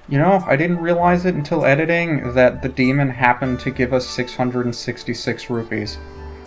You know, I didn't realize it until editing that the demon happened to give us 666 rupees.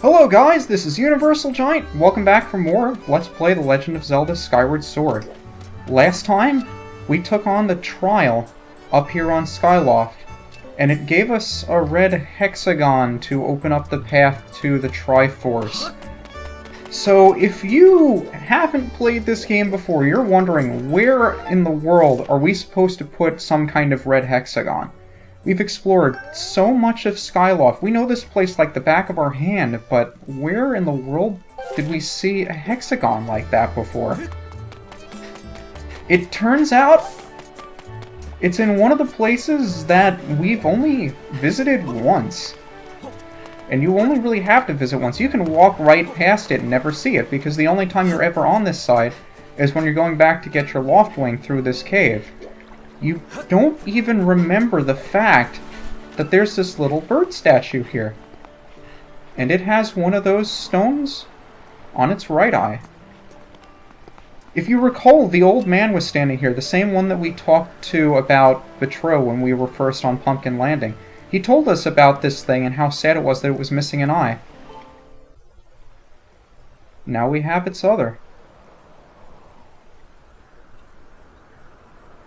Hello guys, this is UniversalGiant. Welcome back for more Let's Play The Legend of Zelda Skyward Sword. Last time, we took on the trial up here on Skyloft, and it gave us a red hexagon to open up the path to the Triforce. So if you haven't played this game before, you're wondering where in the world are we supposed to put some kind of red hexagon? We've explored so much of Skyloft. We know this place like the back of our hand, but where in the world did we see a hexagon like that before? It turns out it's in one of the places that we've only visited once. And you only really have to visit once. You can walk right past it and never see it, because the only time you're ever on this side is when you're going back to get your loft wing through this cave. You don't even remember the fact that there's this little bird statue here. And it has one of those stones on its right eye. If you recall, the old man was standing here, the same one that we talked to about Betrow when we were first on Pumpkin Landing. He told us about this thing and how sad it was that it was missing an eye. Now we have its other.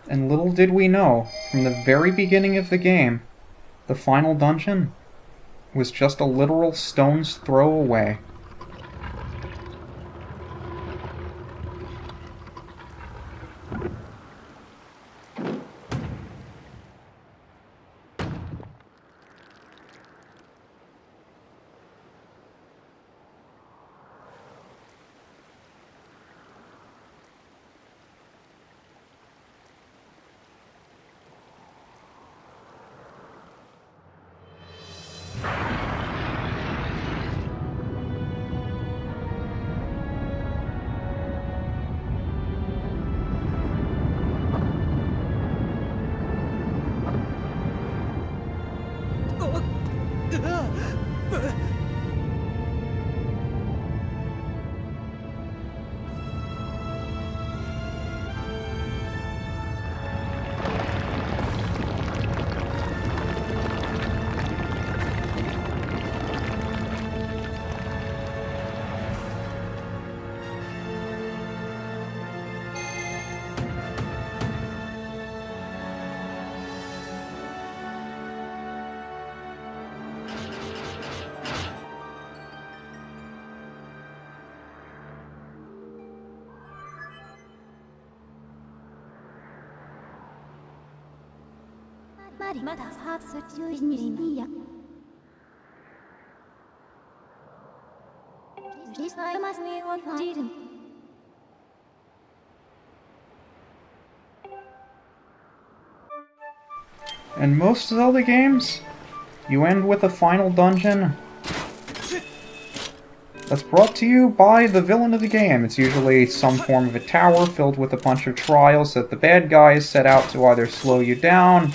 And little did we know, from the very beginning of the game, the final dungeon was just a literal stone's throw away. In most Zelda games, you end with a final dungeon that's brought to you by the villain of the game. It's usually some form of a tower filled with a bunch of trials that the bad guys set out to either slow you down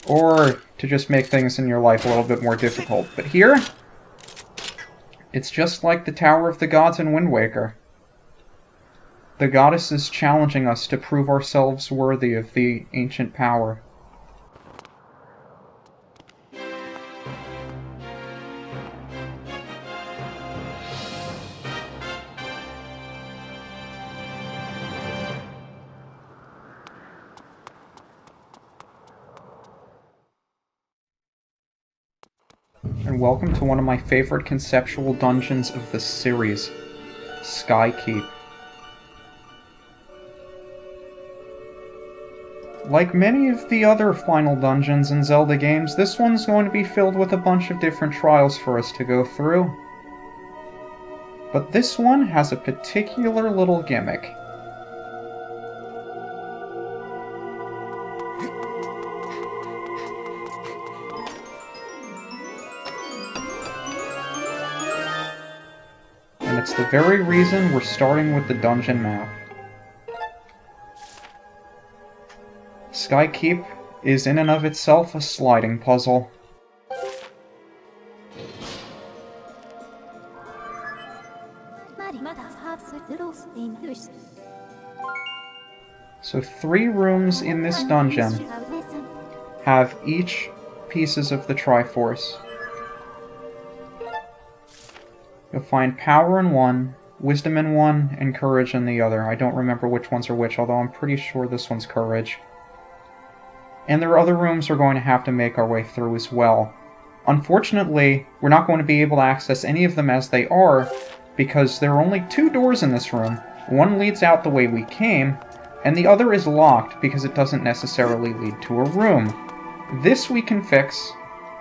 or to just make things in your life a little bit more difficult. But here, it's just like the Tower of the Gods in Wind Waker. The goddess is challenging us to prove ourselves worthy of the ancient power. And welcome to one of my favorite conceptual dungeons of the series, Sky Keep. Like many of the other final dungeons in Zelda games, this one's going to be filled with a bunch of different trials for us to go through. But this one has a particular little gimmick. And it's the very reason we're starting with the dungeon map. Sky Keep is in and of itself a sliding puzzle. So 3 rooms in this dungeon, have each pieces of the Triforce. You'll find power in one, wisdom in one, and courage in the other. I don't remember which ones are which, although I'm pretty sure this one's courage. And there are other rooms we're going to have to make our way through as well. Unfortunately, we're not going to be able to access any of them as they are, because there are only 2 doors in this room. One leads out the way we came, and the other is locked because it doesn't necessarily lead to a room. This we can fix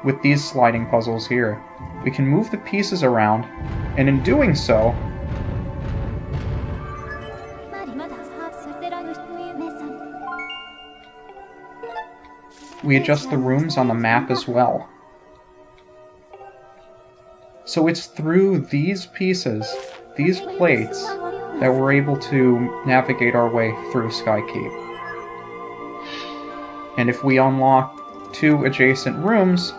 with these sliding puzzles here. We can move the pieces around, and in doing so, we adjust the rooms on the map as well. So it's through these pieces, these plates, that we're able to navigate our way through Skykeep. And if we unlock 2 adjacent rooms,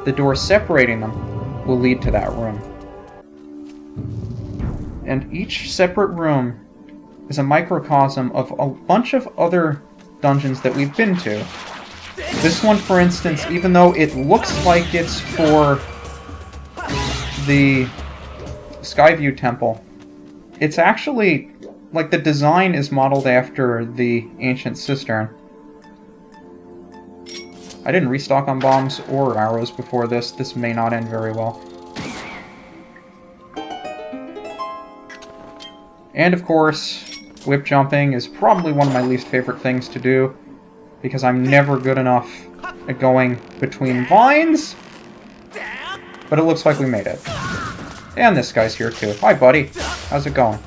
the door separating them will lead to that room. And each separate room is a microcosm of a bunch of other dungeons that we've been to. This one, for instance, even though it looks like it's for the Skyview Temple, it's actually, like, the design is modeled after the Ancient Cistern. I didn't restock on bombs or arrows before this. This may not end very well. And of course, whip jumping is probably one of my least favorite things to do, because I'm never good enough at going between vines. But it looks like we made it. And this guy's here too. Hi, buddy. How's it going?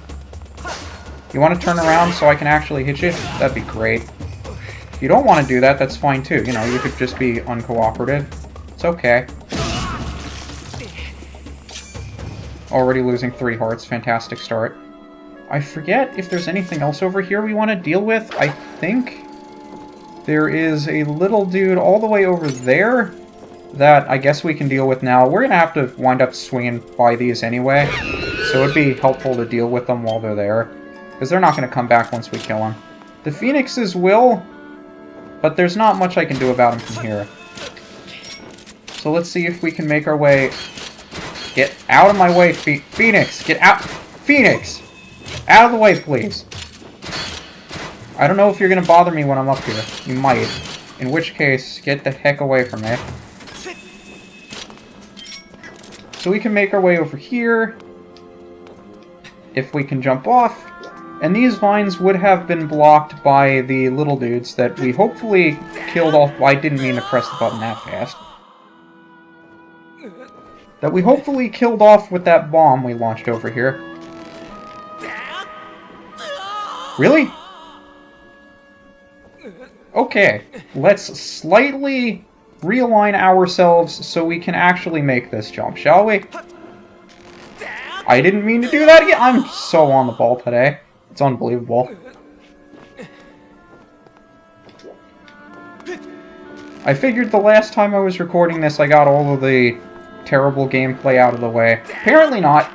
You want to turn around so I can actually hit you? That'd be great. If you don't want to do that, that's fine too. You know, you could just be uncooperative. It's okay. Already losing 3 hearts. Fantastic start. I forget if there's anything else over here we want to deal with. I think there is a little dude all the way over there that I guess we can deal with now. We're going to have to wind up swinging by these anyway, so it'd be helpful to deal with them while they're there, because they're not going to come back once we kill them. The Phoenixes will, but there's not much I can do about them from here. So let's see if we can make our way... Get out of my way, Phoenix! Get out! Phoenix! Out of the way, please! I don't know if you're going to bother me when I'm up here. You might. In which case, get the heck away from me. So we can make our way over here, if we can jump off, and these vines would have been blocked by the little dudes that we hopefully killed off. I didn't mean to press the button that fast. That we hopefully killed off with that bomb we launched over here. Really? Okay, let's slightly realign ourselves so we can actually make this jump, shall we? I didn't mean to do that again! I'm so on the ball today. It's unbelievable. I figured the last time I was recording this I got all of the terrible gameplay out of the way. Apparently not.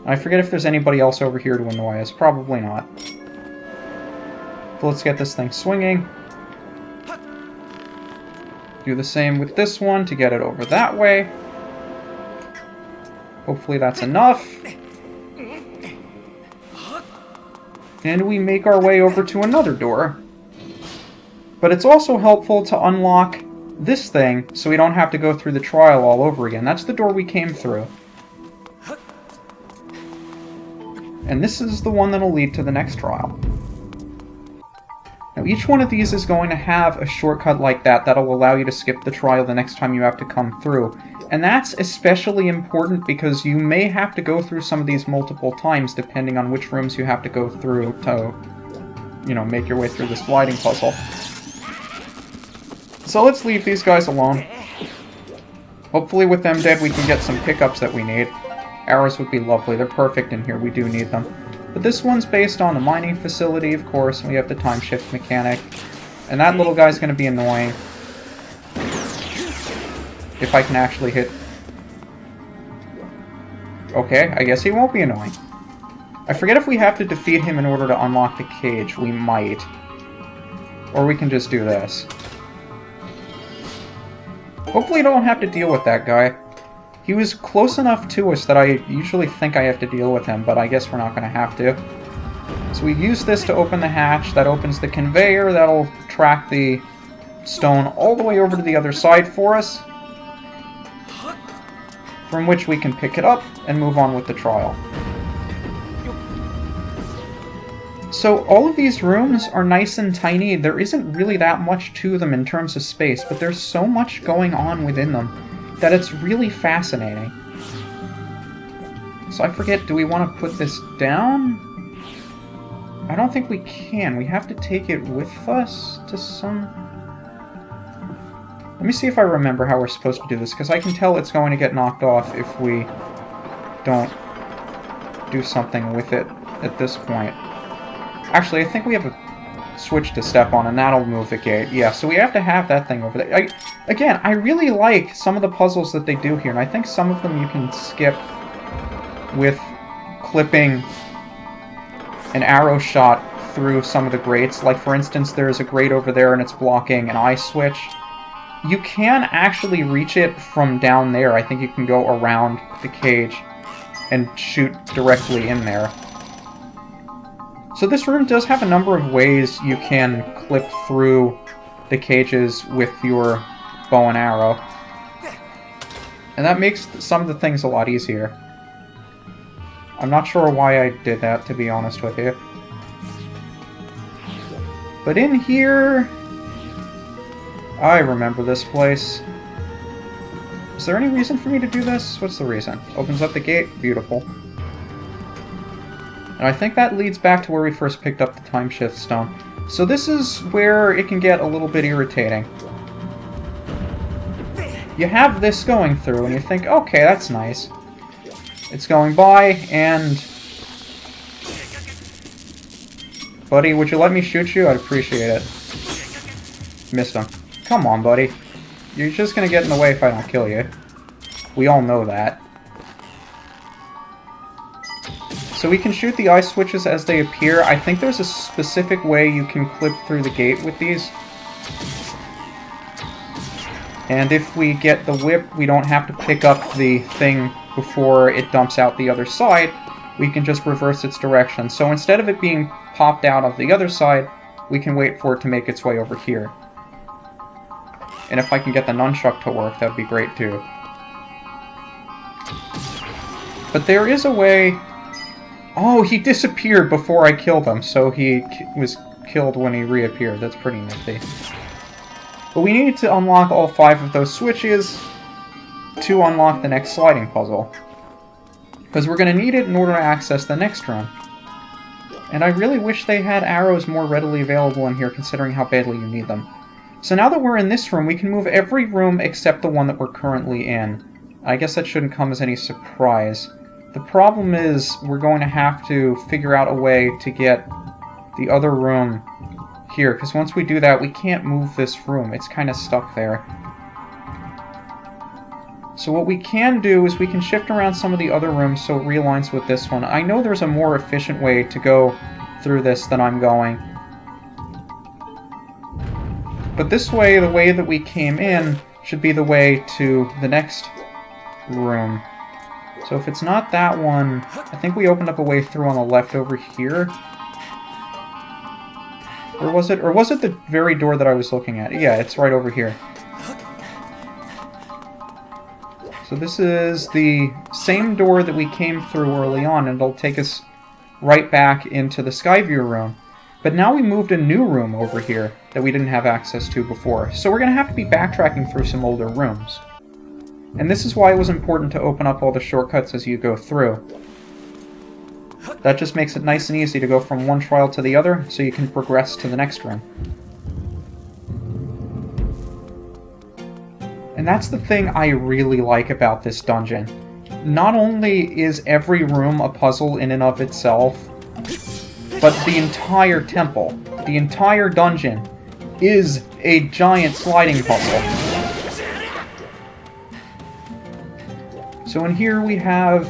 I forget if there's anybody else over here to annoy us. Probably not. So let's get this thing swinging. Do the same with this one to get it over that way. Hopefully that's enough. And we make our way over to another door. But it's also helpful to unlock this thing so we don't have to go through the trial all over again. That's the door we came through. And this is the one that'll lead to the next trial. Now, each one of these is going to have a shortcut like that that'll allow you to skip the trial the next time you have to come through. And that's especially important because you may have to go through some of these multiple times depending on which rooms you have to go through to, you know, make your way through the sliding puzzle. So let's leave these guys alone. Hopefully with them dead we can get some pickups that we need. Arrows would be lovely. They're perfect in here. We do need them. But this one's based on the mining facility, of course, and we have the time shift mechanic. And that little guy's going to be annoying. If I can actually hit... Okay, I guess he won't be annoying. I forget if we have to defeat him in order to unlock the cage. We might. Or we can just do this. Hopefully I don't have to deal with that guy. He was close enough to us that I usually think I have to deal with him, but I guess we're not going to have to. So we use this to open the hatch. That opens the conveyor. That'll track the stone all the way over to the other side for us, from which we can pick it up and move on with the trial. So all of these rooms are nice and tiny. There isn't really that much to them in terms of space, but there's so much going on within them that it's really fascinating. So I forget, do we want to put this down? I don't think we can. We have to take it with us to some... Let me see if I remember how we're supposed to do this, because I can tell it's going to get knocked off if we don't do something with it at this point. Actually, I think we have a switch to step on, and that'll move the gate. Yeah, so we have to have that thing over there. Again, I really like some of the puzzles that they do here, and I think some of them you can skip with clipping an arrow shot through some of the grates. Like, for instance, there's a grate over there, and it's blocking an eye switch. You can actually reach it from down there. I think you can go around the cage and shoot directly in there. So this room does have a number of ways you can clip through the cages with your bow and arrow. And that makes some of the things a lot easier. I'm not sure why I did that, to be honest with you. But in here... I remember this place. Is there any reason for me to do this? What's the reason? Opens up the gate. Beautiful. And I think that leads back to where we first picked up the time shift stone. So this is where it can get a little bit irritating. You have this going through, and you think, okay, that's nice. It's going by, and... Buddy, would you let me shoot you? I'd appreciate it. Missed him. Come on, buddy. You're just gonna get in the way if I don't kill you. We all know that. So we can shoot the eye switches as they appear. I think there's a specific way you can clip through the gate with these. And if we get the whip, we don't have to pick up the thing before it dumps out the other side. We can just reverse its direction. So instead of it being popped out of the other side, we can wait for it to make its way over here. And if I can get the nunchuck to work, that'd be great too. But there is a way... Oh, he disappeared before I killed him, so he was killed when he reappeared. That's pretty nifty. But we need to unlock all 5 of those switches to unlock the next sliding puzzle. Because we're going to need it in order to access the next room. And I really wish they had arrows more readily available in here, considering how badly you need them. So now that we're in this room, we can move every room except the one that we're currently in. I guess that shouldn't come as any surprise. The problem is we're going to have to figure out a way to get the other room here, because once we do that, we can't move this room. It's kind of stuck there. So what we can do is we can shift around some of the other rooms so it realigns with this one. I know there's a more efficient way to go through this than I'm going. But this way, the way that we came in should be the way to the next room. So if it's not that one, I think we opened up a way through on the left over here. Or was it the very door that I was looking at? Yeah, it's right over here. So this is the same door that we came through early on, and it'll take us right back into the Skyview room. But now we moved a new room over here that we didn't have access to before. So we're going to have to be backtracking through some older rooms. And this is why it was important to open up all the shortcuts as you go through. That just makes it nice and easy to go from one trial to the other, so you can progress to the next room. And that's the thing I really like about this dungeon. Not only is every room a puzzle in and of itself, but the entire temple, the entire dungeon, is a giant sliding puzzle. So in here we have,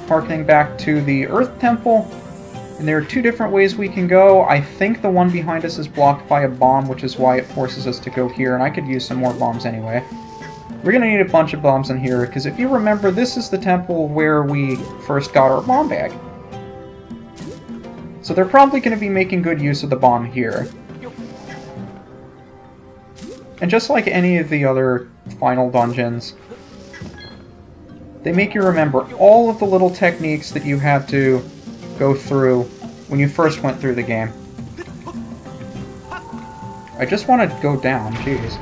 harkening back to the Earth Temple, And there are two different ways we can go. I think the one behind us is blocked by a bomb, which is why it forces us to go here, and I could use some more bombs anyway. We're gonna need a bunch of bombs in here, because if you remember, this is the temple where we first got our bomb bag. So they're probably gonna be making good use of the bomb here. And just like any of the other final dungeons, they make you remember all of the little techniques that you had to go through when you first went through the game. I just want to go down, jeez.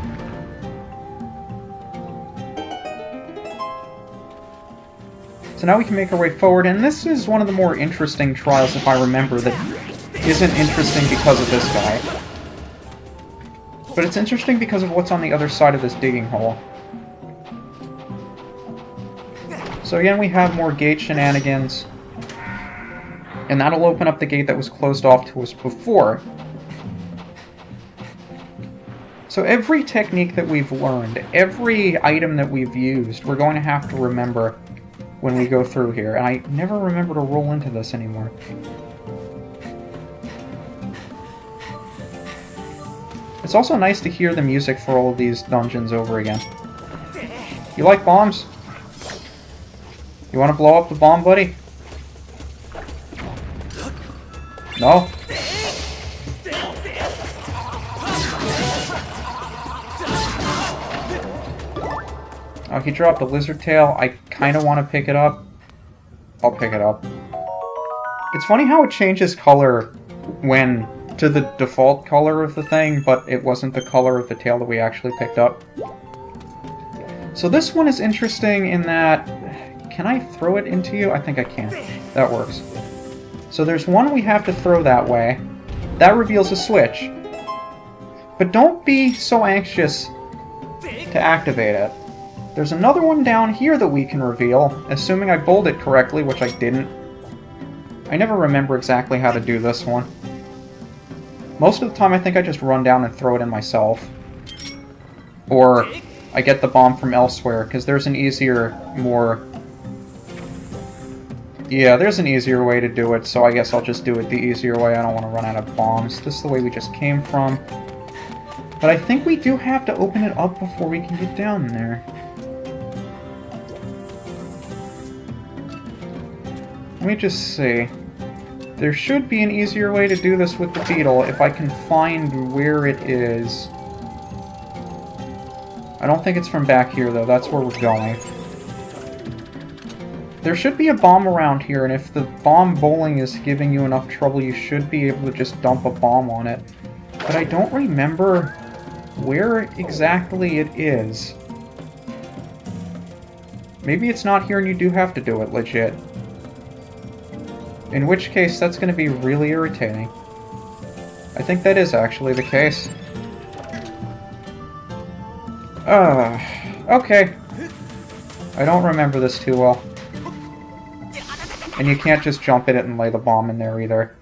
So now we can make our way forward, and this is one of the more interesting trials, if I remember, that isn't interesting because of this guy. But it's interesting because of what's on the other side of this digging hole. So again, we have more gate shenanigans. And that'll open up the gate that was closed off to us before. So every technique that we've learned, every item that we've used, we're going to have to remember when we go through here. And I never remember to roll into this anymore. It's also nice to hear the music for all of these dungeons over again. You like bombs? You want to blow up the bomb, buddy? No? Oh, he dropped a lizard tail. I kind of want to pick it up. I'll pick it up. It's funny how it changes color when to the default color of the thing, but it wasn't the color of the tail that we actually picked up. So this one is interesting in that... Can I throw it into you? I think I can. That works. So there's one we have to throw that way. That reveals a switch. But don't be so anxious to activate it. There's another one down here that we can reveal, assuming I bowled it correctly, which I didn't. I never remember exactly how to do this one. Most of the time I think I just run down and throw it in myself. Or I get the bomb from elsewhere, because there's an easier, more... Yeah, there's an easier way to do it, so I guess I'll just do it the easier way. I don't want to run out of bombs. This is the way we just came from. But I think we do have to open it up before we can get down there. Let me just see. There should be an easier way to do this with the beetle if I can find where it is. I don't think it's from back here, though. That's where we're going. There should be a bomb around here, and if the bomb bowling is giving you enough trouble, you should be able to just dump a bomb on it. But I don't remember where exactly it is. Maybe it's not here and you do have to do it legit. In which case, that's going to be really irritating. I think that is actually the case. Okay. I don't remember this too well. And you can't just jump at it and lay the bomb in there either.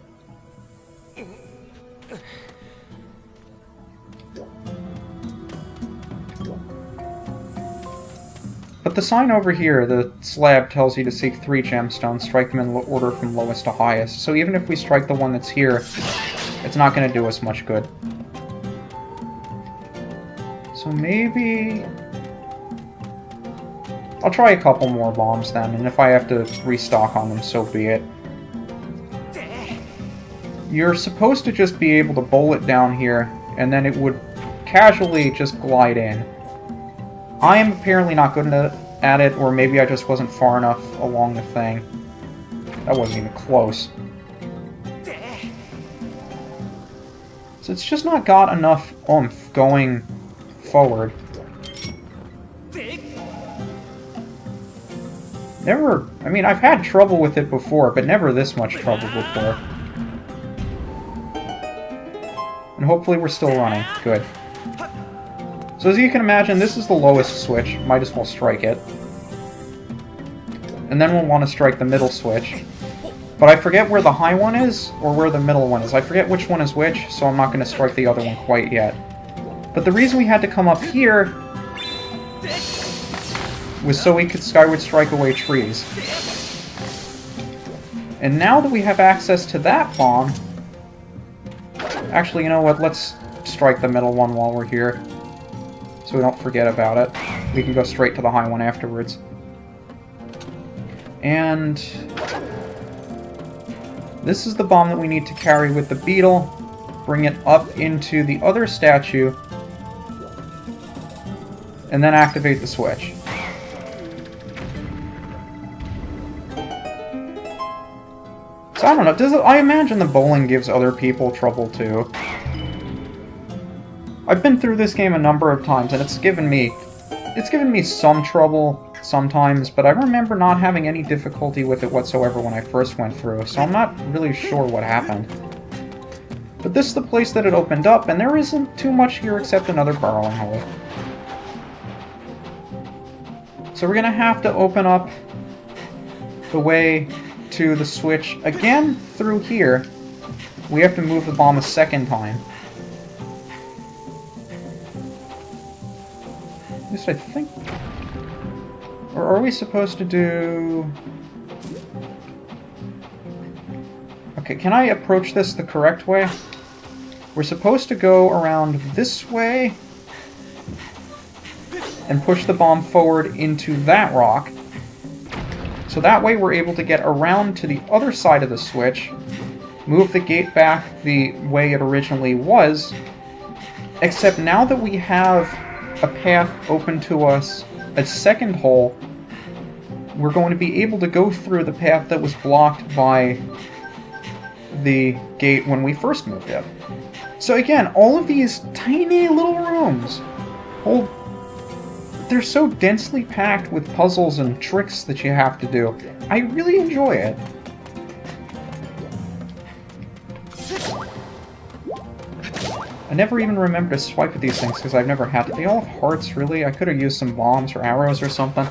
But the sign over here, the slab, tells you to seek 3 gemstones, strike them in order from lowest to highest. So even if we strike the one that's here, it's not going to do us much good. So maybe... I'll try a couple more bombs then, and if I have to restock on them, so be it. You're supposed to just be able to bowl it down here, and then it would casually just glide in. I am apparently not good at it, or maybe I just wasn't far enough along the thing. That wasn't even close. So it's just not got enough oomph going forward. Never... I mean, I've had trouble with it before, but never this much trouble before. And hopefully we're still running. Good. So as you can imagine, this is the lowest switch. Might as well strike it. And then we'll want to strike the middle switch. But I forget where the high one is, or where the middle one is. I forget which one is which, so I'm not going to strike the other one quite yet. But the reason we had to come up here was so we could skyward strike away trees. And now that we have access to that bomb... Actually, you know what? Let's strike the middle one while we're here, so we don't forget about it. We can go straight to the high one afterwards. And... this is the bomb that we need to carry with the beetle. Bring it up into the other statue. And then activate the switch. So I don't know, I imagine the bowling gives other people trouble too. I've been through this game a number of times, and it's given me some trouble sometimes, but I remember not having any difficulty with it whatsoever when I first went through, so I'm not really sure what happened. But this is the place that it opened up, and there isn't too much here except another burrowing hole. So we're gonna have to open up the way to the switch again through here. We have to move the bomb a second time. At least I think... or are we supposed to do... okay, can I approach this the correct way? We're supposed to go around this way and push the bomb forward into that rock. So that way we're able to get around to the other side of the switch, move the gate back the way it originally was, except now that we have a path open to us, a second hole, we're going to be able to go through the path that was blocked by the gate when we first moved it. So again, all of these tiny little rooms hold... they're so densely packed with puzzles and tricks that you have to do. I really enjoy it. I never even remember to swipe at these things because I've never had to. They all have hearts, really. I could have used some bombs or arrows or something.